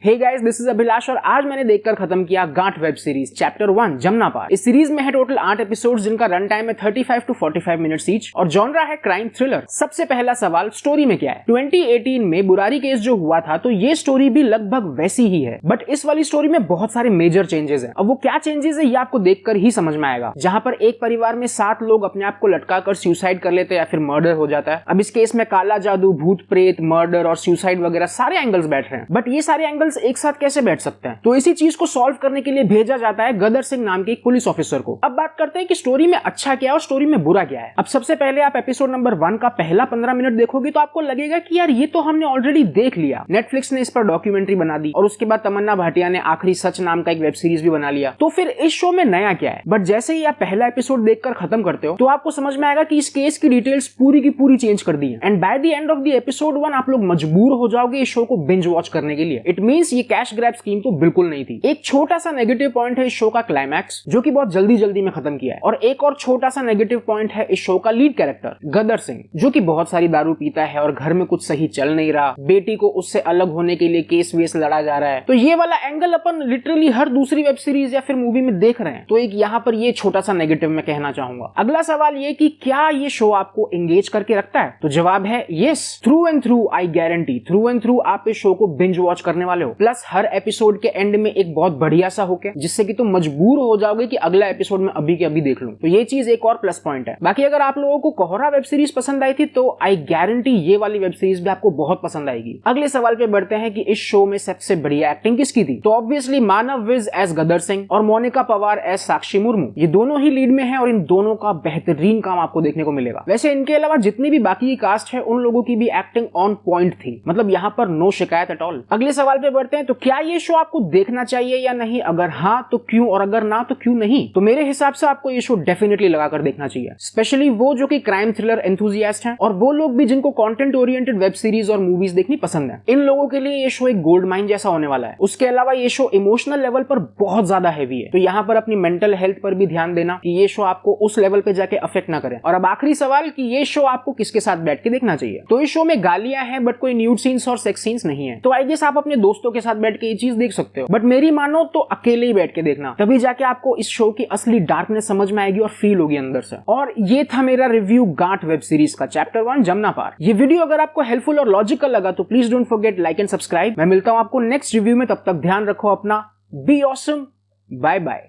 Hey guys, this is Abhilash और आज मैंने देखकर खत्म किया Gaanth web series chapter 1 Jamuna Paar. इस सीरीज में है टोटल 8 एपिसोड्स जिनका रन टाइम है 35 to 45 मिनट्स ईच और जॉनरा है क्राइम थ्रिलर। सबसे पहला सवाल, स्टोरी में क्या है? 2018 में बुरारी केस जो हुआ था तो ये स्टोरी भी लगभग वैसी ही है, बट इस वाली स्टोरी में बहुत सारे मेजर चेंजेस हैं। अब वो क्या चेंजेस है ये आपको देखकर ही समझ में आएगा। जहां पर एक परिवार में 7 लोग अपने आप को लटका कर सुसाइड कर लेते हैं या फिर मर्डर हो जाता है। अब इस केस में काला जादू, भूत प्रेत, मर्डर और सुसाइड वगैरह सारे एंगल्स बैठ रहे हैं, बट ये सारे एंगल्स एक साथ कैसे बैठ सकते हैं? तो इसी चीज को सॉल्व करने के लिए भेजा जाता है गदर सिंह नाम के एक पुलिस ऑफिसर को। अब बात करते हैं कि स्टोरी में अच्छा क्या है और स्टोरी में बुरा क्या है। अब सबसे पहले आप एपिसोड नंबर 1 का पहला 15 मिनट देखोगे तो आपको लगेगा कि यार ये तो हमने ऑलरेडी देख लिया। नेटफ्लिक्स ने इस पर डॉक्यूमेंट्री बना दी और उसके बाद तमन्ना भाटिया ने आखिरी सच नाम का एक वेब सीरीज भी बना लिया। तो फिर इस शो में नया क्या है? बट जैसे ही आप पहला एपिसोड देखकर खत्म करते हो तो आपको समझ में आएगा कि इस केस की डिटेल्स पूरी की पूरी चेंज कर दी है। And by the end of the episode 1 आप लोग मजबूर हो जाओगे इस शो को बिंज वॉच करने के लिए। इट मींस ये कैश ग्रैब स्कीम तो बिल्कुल नहीं थी। एक छोटा सा नेगेटिव पॉइंट है इस शो का क्लाइमैक्स, जो कि बहुत जल्दी में खत्म किया है। और एक और छोटा सा नेगेटिव पॉइंट है इस शो का लीड कैरेक्टर गदर सिंह, जो कि बहुत सारी दारू पीता है और घर में कुछ सही चल नहीं रहा। बेटी को उससे अलग होने के लिए केस वेस लड़ा जा रहा है। तो ये वाला एंगल अपन लिटरली हर दूसरी वेब सीरीज या फिर मूवी में देख रहे हैं। तो एक यहाँ पर ये छोटा सा नेगेटिव मैं कहना चाहूंगा। अगला सवाल ये कि क्या ये शो आपको एंगेज करके रखता है? तो जवाब है yes, through and through. I guarantee through and through आप इस शो को बिंज वॉच करने वाले हो। प्लस हर एपिसोड के एंड में एक बहुत बढ़िया सा होके जिससे कि तुम मजबूर हो जाओगे कि अगला एपिसोड में अभी के अभी देख लूं। तो ये चीज एक और प्लस पॉइंट है। बाकी अगर आप लोगों को कोहरा वेब सीरीज पसंद आई थी तो आई गारंटी ये वाली वेब सीरीज भी आपको बहुत पसंद आएगी। अगले सवाल पे बढ़ते हैं कि इस शो में सबसे बढ़िया एक्टिंग किसकी थी? तो ऑब्वियसली मानव विज एज गदर सिंह और मोनिका पवार एज साक्षी मुर्मू, ये दोनों ही लीड में है और इन दोनों का बेहतरीन काम आपको देखने को मिलेगा। वैसे इनके अलावा जितनी भी बाकी की कास्ट है उन लोगों की भी एक्टिंग ऑन पॉइंट थी, मतलब यहाँ पर नो शिकायत एट ऑल। अगले सवाल पे बढ़ते हैं, तो क्या ये शो आपको देखना चाहिए या नहीं? अगर हाँ तो क्यों, और अगर ना तो क्यों नहीं? तो मेरे हिसाब से आपको ये शो डेफिनेटली लगाकर देखना चाहिए, स्पेशली वो जो कि क्राइम थ्रिलर एंथुसियास्ट हैं और वो लोग भी जिनको कंटेंट ओरिएंटेड वेब सीरीज और मूवीज देखनी पसंद है। इन लोगों के लिए ये शो एक गोल्ड माइन जैसा होने वाला है। उसके अलावा ये शो इमोशनल लेवल पर बहुत ज्यादा हैवी है, तो यहाँ पर अपनी मेंटल हेल्थ पर भी ध्यान देना कि ये शो आपको उस लेवल पे जाके अफेक्ट ना करे। और अब आखिरी सवाल कि ये शो आपको किसके साथ बैठ के देखना चाहिए? तो इस शो में गालियां हैं बट कोई न्यूड सीन्स और सेक्स सीन्स नहीं है, तो आई गेस आप अपने दोस्तों के साथ बैठ के ये चीज देख सकते हो। बट मेरी मानो तो अकेले ही बैठ के देखना, तभी जाके आपको इस शो की असली डार्कनेस समझ में आएगी और फील होगी अंदर से। और ये था मेरा रिव्यू गांठ वेब सीरीज का चैप्टर 1 जमुना पार। ये वीडियो अगर आपको हेल्पफुल और लॉजिकल लगा तो please don't forget like and subscribe. मैं मिलता हूं आपको नेक्स्ट रिव्यू में, तब तक ध्यान रखो अपना। Be awesome, bye bye.